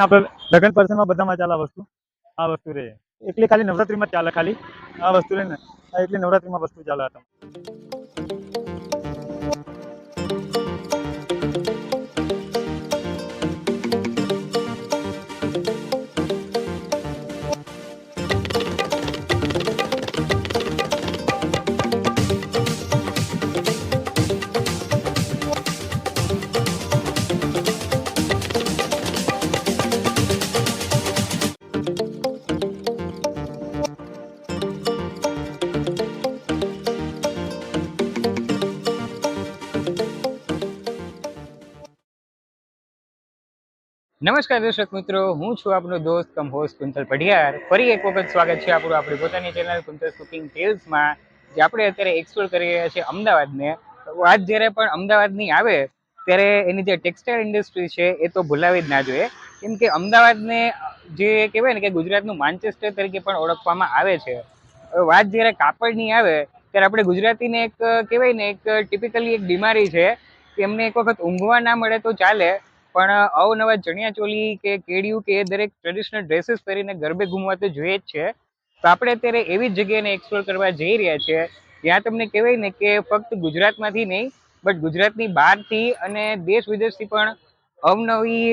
આપણે લગ્ન પર્સનમાં બધામાં ચાલે આ વસ્તુ રહે એટલે ખાલી નવરાત્રીમાં ચાલે ખાલી આ વસ્તુ રહે ને એટલે નવરાત્રીમાં વસ્તુ ચાલે હતા. નમસ્કાર દર્શક મિત્રો, હું છું આપનો દોસ્ત કમ હોસ્ટ કુંતલ પઢિયાર. ફરી એક વખત સ્વાગત છે આપણું આપણી પોતાની ચેનલ કુંતલ કુકિંગ ટેલ્સમાં, જે આપણે અત્યારે એક્સપ્લોર કરી રહ્યા છીએ અમદાવાદને. વાત જ્યારે પણ અમદાવાદની આવે ત્યારે એની જે ટેક્સટાઇલ ઇન્ડસ્ટ્રી છે એ તો ભૂલાવી જ ના જોઈએ, કેમ કે અમદાવાદને જે કહેવાય ને કે ગુજરાતનું માન્ચેસ્ટર તરીકે પણ ઓળખવામાં આવે છે. વાત જ્યારે કાપડની આવે ત્યારે આપણે ગુજરાતીને એક કહેવાય ને એક ટિપિકલી એક બીમારી છે કે એમને એક વખત ઊંઘવા ના મળે તો ચાલે, પણ અવનવા ચણિયા ચોલી કે કેડિયું કે દરેક ટ્રેડિશનલ ડ્રેસીસ પહેરીને ગરબે ઘૂમવા તો જોઈએ જ છે. તો આપણે અત્યારે એવી જ જગ્યાને એક્સપ્લોર કરવા જઈ રહ્યા છીએ જ્યાં તમને કહેવાય ને કે ફક્ત ગુજરાતમાંથી નહીં બટ ગુજરાતની બહારથી અને દેશ વિદેશથી પણ અવનવી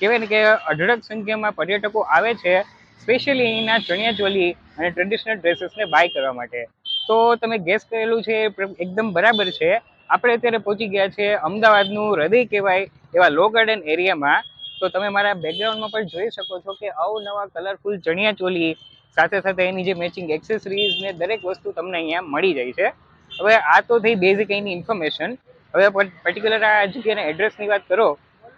કહેવાય ને કે અઢળક સંખ્યામાં પર્યટકો આવે છે, સ્પેશિયલી અહીંના ચણિયા ચોલી અને ટ્રેડિશનલ ડ્રેસીસને બાય કરવા માટે. તો તમે ગેસ કરેલું છે એકદમ બરાબર છે. આપણે અત્યારે પહોંચી ગયા છે અમદાવાદનું હૃદય કહેવાય એવા લો ગાર્ડન એરિયામાં. તો તમે મારા બેકગ્રાઉન્ડમાં પણ જોઈ શકો છો કે અવનવા કલરફુલ ચણિયા ચોલી સાથે સાથે એની જે મેચિંગ એક્સેસરીઝ ને દરેક વસ્તુ તમને અહીંયા મળી જાય છે. હવે આ તો થઈ બેઝિક એની ઇન્ફોર્મેશન. હવે પર્ટિક્યુલર આ જગ્યાના એડ્રેસની વાત કરો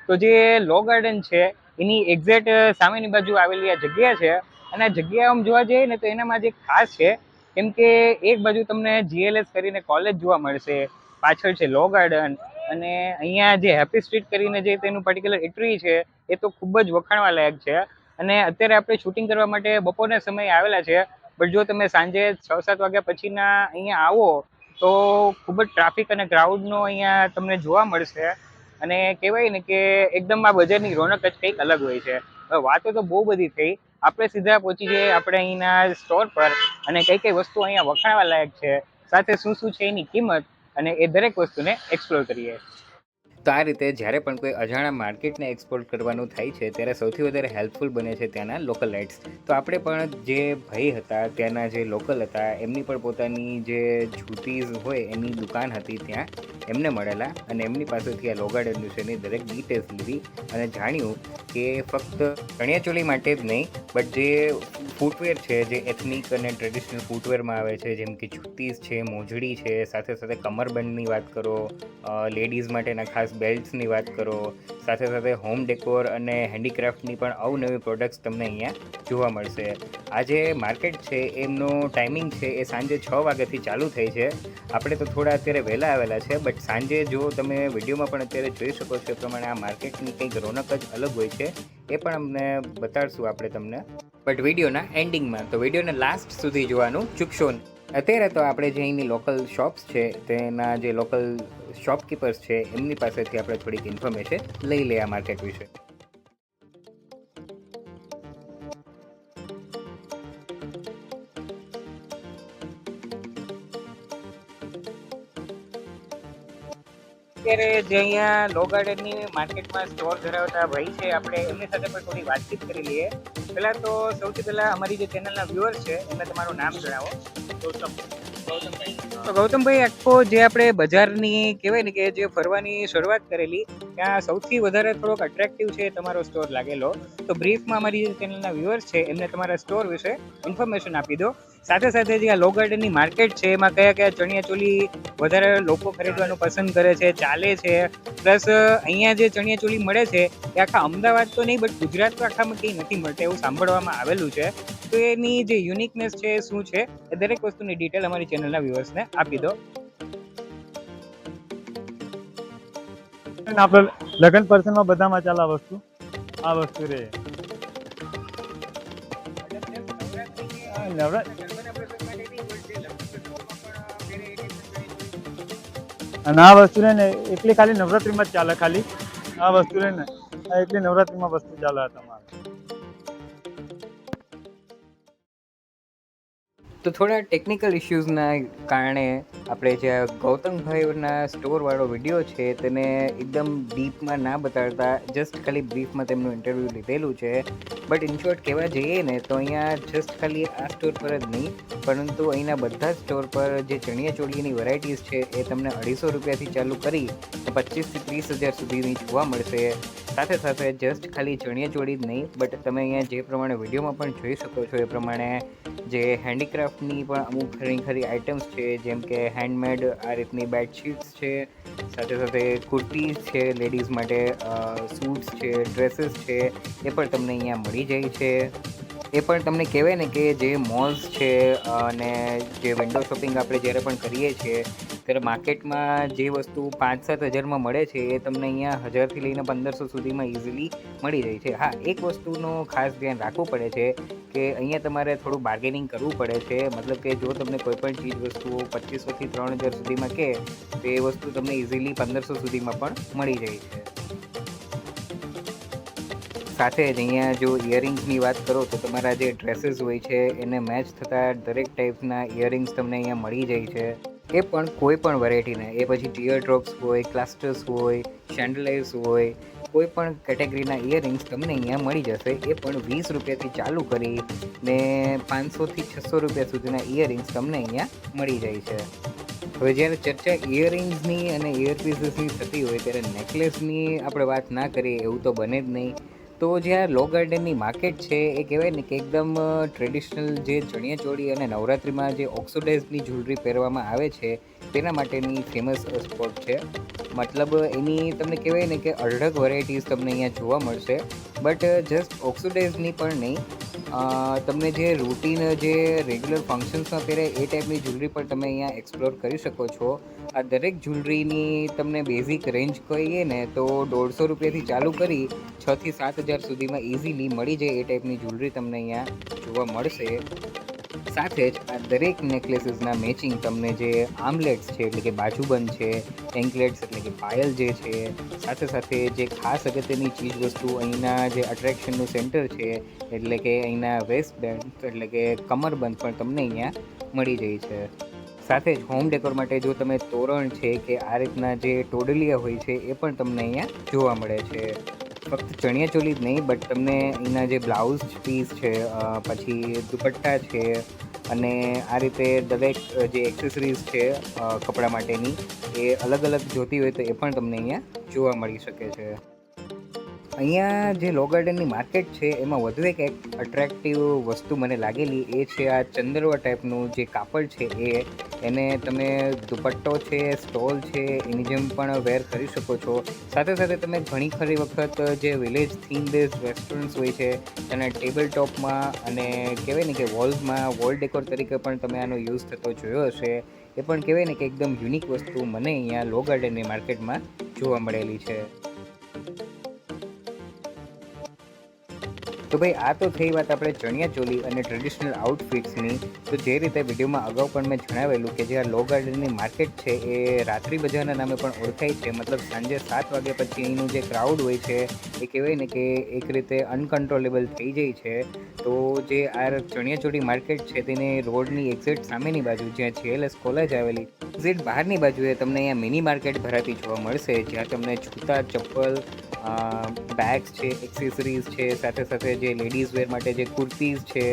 તો જે લો ગાર્ડન છે એની એક્ઝેક્ટ સામેની બાજુ આવેલી આ જગ્યા છે. અને આ જગ્યા આમ જોવા જઈએ ને તો એનામાં જે ખાસ છે, કેમ કે એક બાજુ તમને GLS કરીને કોલેજ જોવા મળશે, પાછળ છે લો ગાર્ડન, અને અહીંયા જે હેપી સ્ટ્રીટ કરીને જે તેનું પર્ટિક્યુલર ઇટરી છે એ તો ખૂબ જ વખાણવા લાયક છે. અને અત્યારે આપણે શૂટિંગ કરવા માટે બપોરના સમયે આવેલા છે, બટ જો તમે સાંજે 6-7 વાગ્યા પછીના અહીંયા આવો તો ખૂબ જ ટ્રાફિક અને ક્રાઉડનો અહીંયા તમને જોવા મળશે. અને કહેવાય ને કે એકદમ આ બજારની રોનક જ કંઈક અલગ હોય છે. હવે વાતો તો બહુ બધી થઈ, આપણે સીધા પહોંચી જઈએ આપણે અહીંના સ્ટોર પર અને કઈ કઈ વસ્તુ અહીંયા વખાણવા લાયક છે, સાથે શું શું છે એની કિંમત, અને એ દરેક વસ્તુને એક્સપ્લોર કરીએ. તો આ રીતે જ્યારે પણ કોઈ અજાણા માર્કેટને એક્સપ્લોર કરવાનું થાય છે ત્યારે સૌથી વધારે હેલ્પફુલ બને છે ત્યાંના લોકલ લાઇટ્સ. તો આપણે પણ જે ભાઈ હતા ત્યાંના જે લોકલ હતા એમની પણ પોતાની જે જૂતીઝ હોય એની દુકાન હતી, ત્યાં એમને મળેલા અને એમની પાસેથી આ લો ગાર્ડન વિશેની દરેક ડિટેલ્સ લીધી અને જાણ્યું કે ફક્ત ચણિયાચોળી માટે જ નહીં બટ જે ફૂટવેર છે, જે એથનિક અને ટ્રેડિશનલ ફૂટવેરમાં આવે છે, જેમ કે જૂતીઝ છે, મોજડી છે, સાથે સાથે કમરબંધની વાત કરો, લેડીઝ માટેના ખાસ બેલ્ટ્સની વાત કરો, સાથે સાથે હોમ ડેકોર અને હેન્ડીક્રાફ્ટની પણ અવનવી પ્રોડક્ટ્સ તમને અહીંયા જોવા મળશે. આ જે માર્કેટ છે એમનો ટાઈમિંગ છે એ સાંજે 6 વાગ્યાથી ચાલુ થાય છે. આપણે તો થોડા અત્યારે વહેલા આવેલા છે, બટ સાંજે જો તમે વિડીયોમાં પણ અત્યારે જોઈ શકો છો એ પ્રમાણે આ માર્કેટની કંઈક રોનક જ અલગ હોય છે, એ પણ અમને બતાડશું આપણે તમને, બટ વિડીયોના એન્ડિંગમાં. તો વિડીયોને લાસ્ટ સુધી જોવાનું ચૂકશો નહીં. અત્યારે તો આપણે જે અહીંની લોકલ શોપ્સ છે તેના જે લોકલ શોપકીપર્સ છે એમની પાસેથી આપણે થોડીક ઇન્ફોર્મેશન લઈ લઈએ આ માર્કેટ વિશે. અત્યારે જે અહીંયા લો ગાર્ડનની માર્કેટમાં સ્ટોર ધરાવતા ભાઈ છે, આપણે એમની સાથે પણ થોડી વાતચીત કરી લઈએ. પહેલાં તો સૌથી પહેલાં અમારી જે ચેનલના વ્યુઅર્સ છે એમને તમારું નામ જણાવો. તો ગૌતમભાઈ, આખો જે આપણે બજારની કહેવાય ને કે જે ફરવાની શરૂઆત કરેલી ત્યાં સૌથી વધારે થોડોક અટ્રેક્ટિવ છે તમારો સ્ટોર લાગેલો. તો બ્રીફમાં અમારી જે ચેનલના વ્યુઅર્સ છે એમને તમારા સ્ટોર વિશે ઇન્ફોર્મેશન આપી દો. સાથે સાથે જે આ લો ગાર્ડનની માર્કેટ છે એમાં કયા કયા ચણિયાચોલી વધારે લોકો ખરીદવાનું પસંદ કરે છે, ચાલે છે, પ્લસ અહીંયા જે ચણિયાચોલી મળે છે એ આખા અમદાવાદ તો નહીં બટ ગુજરાત તો આખામાં કંઈ નથી મળતા એવું સાંભળવામાં આવેલું છે. તો એની જે યુનિકનેસ છે શું છે એ દરેક વસ્તુની ડિટેલ અમારી ચેનલના વ્યુઅર્સને આપી દો. આપણે લગ્ન પર્સનમાં બધામાં ચાલે આ વસ્તુ રહે અને આ વસ્તુ રહે ને એટલે ખાલી નવરાત્રીમાં જ ચાલે ખાલી આ વસ્તુ રહે ને એટલી નવરાત્રીમાં વસ્તુ ચાલે તમારે. તો થોડા ટેકનિકલ ઇશ્યુઝના કારણે આપણે જે ગૌતમભાઈના સ્ટોરવાળો વિડીયો છે તેને એકદમ ડીપમાં ના બતાડતા જસ્ટ ખાલી બ્રીફમાં તેમનું ઇન્ટરવ્યૂ લીધેલું છે. બટ ઇન શોર્ટ કહેવા જઈએ ને તો અહીંયા જસ્ટ ખાલી આ સ્ટોર પર જ નહીં પરંતુ અહીંના બધા જ સ્ટોર પર જે ચણિયાચોળીની વેરાયટીઝ છે એ તમને 250 રૂપિયાથી ચાલુ કરી 25 થી 30 હજાર સુધીની જોવા મળશે. સાથે સાથે જસ્ટ ખાલી ચણિયાચોળી જ નહીં બટ તમે અહીંયા જે પ્રમાણે વિડીયોમાં પણ જોઈ શકો છો એ પ્રમાણે જે હેન્ડીક્રાફ્ટની પણ અમુક ઘણી ખરી આઇટમ્સ છે, જેમ કે હેન્ડમેડ આ રીતની બેડશીટ્સ છે, સાથે સાથે કુર્તીઝ છે, લેડીઝ માટે સૂટ્સ છે, ડ્રેસીસ છે, એ પણ તમને અહીંયા મળી જાય છે. એ પણ તમને કહેવાય ને કે જે મોલ્સ છે અને જે વિન્ડો શોપિંગ આપણે જ્યારે પણ કરીએ છીએ ત્યારે માર્કેટમાં જે વસ્તુ 5-7 હજારમાં મળે છે એ તમને અહીંયા 1000થી લઈને 1500 સુધીમાં ઇઝીલી મળી જાય છે. હા, એક વસ્તુનું ખાસ ધ્યાન રાખવું પડે છે કે અહીંયા તમારે થોડું બાર્ગેનિંગ કરવું પડે છે. મતલબ કે જો તમને કોઈ પણ ચીજ વસ્તુઓ 2500થી 3000 સુધીમાં કહે તો એ વસ્તુ તમને ઇઝીલી 1500 સુધીમાં પણ મળી જાય છે. સાથે જ અહીંયા જો ઇયરિંગ્સની વાત કરો તો તમારા જે ડ્રેસીસ હોય છે એને મેચ થતા દરેક ટાઈપના ઇયરિંગ્સ તમને અહીંયા મળી જાય છે. એ પણ કોઈ પણ વેરાયટીના, એ પછી ટીયર ડ્રોપ્સ હોય, ક્લાસ્ટર્સ હોય, શેન્ડલાઇઝ હોય, કોઈ પણ કેટેગરીના ઇયરિંગ્સ તમને અહીંયા મળી જશે. એ પણ 20 રૂપિયાથી ચાલુ કરી ને 500થી 600 રૂપિયા સુધીના ઇયરિંગ્સ તમને અહીંયા મળી જાય છે. હવે જ્યારે ચર્ચા ઇયરિંગ્સની અને ઇયરપીસીસની થતી હોય ત્યારે નેકલેસની આપણે વાત ના કરીએ એવું તો બને જ નહીં. તો જે આ લો ગાર્ડનની માર્કેટ છે એ કહેવાય ને કે એકદમ ટ્રેડિશનલ જે ચણિયાચોળી અને નવરાત્રિમાં જે ઓક્સિડાઇઝની જ્વેલરી પહેરવામાં આવે છે તેના માટેની ફેમસ સ્પોટ છે. મતલબ એની તમને કહેવાય ને કે અઢળક વેરાયટીઝ તમને અહીંયા જોવા મળશે. બટ જસ્ટ ઓક્સિડાઇઝની પણ નહીં, તમને જે રૂટીન જે રેગ્યુલર ફંક્શન્સમાં પહેરે એ ટાઈપની જ્વેલરી પણ તમે અહીંયા એક્સપ્લોર કરી શકો છો. આ દરેક જ્વેલરીની તમને બેઝિક રેન્જ કહીએ ને તો 150 રૂપિયાથી ચાલુ કરી 6 થી 7 હજાર સુધીમાં ઇઝીલી મળી જાય એ ટાઈપની જ્વેલરી તમને અહીંયા જોવા મળશે. સાથે જ આ દરેક નેકલેસીસના મેચિંગ તમને જે આર્મલેટ્સ છે એટલે કે બાજુબંધ છે, એન્કલેટ્સ એટલે કે પાયલ જે છે, સાથે સાથે જે ખાસ અગત્યની ચીજ વસ્તુ અહીંના જે અટ્રેક્શનનું સેન્ટર છે એટલે કે અહીંના વેસ્ટ બેન્ડ એટલે કે કમરબંધ પણ તમને અહીંયા મળી જાય છે. સાથે જ હોમ ડેકોર માટે જો તમે તોરણ છે કે આ રીતના જે ટોડલિયા હોય છે એ પણ તમને અહીંયા જોવા મળે છે. ફક્ત ચણિયાચોળી જ નહીં બટ તમને અહીંના જે બ્લાઉઝ પીસ છે, પછી દુપટ્ટા છે અને આ રીતે દરેક જે એક્સેસરીઝ છે કપડાં માટેની એ અલગ અલગ જોતી હોય તો એ પણ તમને અહીંયા જોવા મળી શકે છે. અહીંયા જે લો ગાર્ડનની માર્કેટ છે એમાં વધુ એક અટ્રેક્ટિવ વસ્તુ મને લાગેલી એ છે આ ચંદરવા ટાઈપનું જે કાપડ છે એને તમે દુપટ્ટો છે, સ્ટોલ છે એની જેમ પણ વેર કરી શકો છો. સાથે સાથે તમે ઘણી ખરી વખત જે વિલેજ થીમ બેઝ રેસ્ટોરન્ટ્સ હોય છે તેના ટેબલ ટોપમાં અને કહેવાય ને કે વોલ્સમાં વોલ ડેકોર તરીકે પણ તમે આનો યુઝ થતો જોયો હશે. એ પણ કહેવાય ને કે એકદમ યુનિક વસ્તુ મને અહીંયા લો ગાર્ડનની માર્કેટમાં જોવા મળેલી છે. તો ભાઈ આ તો થઈ વાત આપણે ચણિયાચોળી અને ટ્રેડિશનલ આઉટફિટ્સની. તો જે રીતે વિડીયોમાં અગાઉ પણ મેં જણાવેલું કે જે આ લો ગાર્ડનની માર્કેટ છે એ રાત્રિ બજારના નામે પણ ઓળખાય છે. મતલબ સાંજે 7 વાગ્યા પછી અહીંનું જે ક્રાઉડ હોય છે એ કહેવાય ને કે એક રીતે અનકન્ટ્રોલેબલ થઈ જાય છે. તો જે આ ચણિયાચોળી માર્કેટ છે તેની રોડની એક્ઝેક્ટ સામેની બાજુ જ્યાં GLS કોલેજ આવેલી એક્ઝેક્ટ બહારની બાજુએ તમને અહીંયા મિની માર્કેટ ભરાતી જોવા મળશે, જ્યાં તમને જૂતા, ચપ્પલ, બેગ્સ છે, એક્સેસરીઝ છે, સાથે સાથે જે લેડીઝ વેર માટે જે કુર્તીઝ છે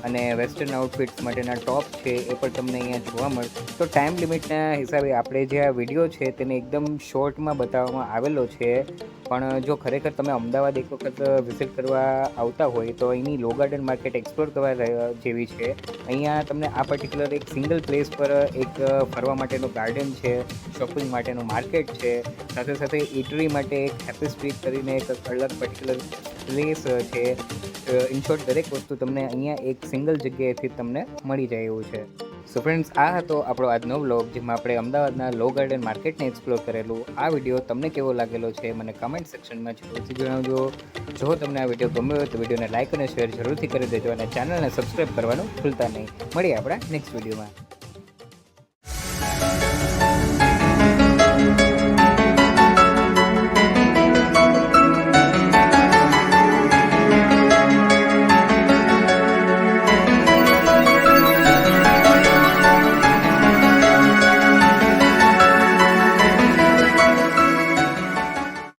અને વેસ્ટર્ન આઉટફિટ્સ માટેના ટોપ છે એ પણ તમને અહીંયા જોવા મળશે. તો ટાઈમ લિમિટના હિસાબે આપણે જે આ વિડીયો છે તેને એકદમ શોર્ટમાં બતાવવામાં આવેલો છે. પણ જો ખરેખર તમે અમદાવાદ એક વખત વિઝિટ કરવા આવતા હોય તો અહીંની લો ગાર્ડન માર્કેટ એક્સપ્લોર કરવા જેવી છે. અહીંયા તમને આ પર્ટિક્યુલર એક સિંગલ પ્લેસ પર એક ફરવા માટેનું ગાર્ડન છે, શોપિંગ માટેનું માર્કેટ છે, સાથે સાથે ઇટરી માટે એક હેપી સ્ટ્રીટ કરીને એક અલગ પર્ટિક્યુલર પ્લેસ છે. ઇન શોર્ટ દરેક વસ્તુ તમને અહીંયા એક સિંગલ જગ્યાએથી તમને મળી જાય એવું છે. સો ફ્રેન્ડ્સ, આ હતો આપણો આજનો વ્લોગ જેમાં આપણે અમદાવાદના લો ગાર્ડન માર્કેટને એક્સપ્લોર કરેલું. આ વિડીયો તમને કેવો લાગેલો છે મને કમેન્ટ સેક્શનમાં જરૂરથી જણાવજો. જો તમને આ વિડીયો ગમ્યો હોય તો વિડીયોને લાઇક અને શેર જરૂરથી કરી દેજો અને ચેનલને સબસ્ક્રાઈબ કરવાનું ભૂલતા નહીં. મળીએ આપણા નેક્સ્ટ વિડીયોમાં.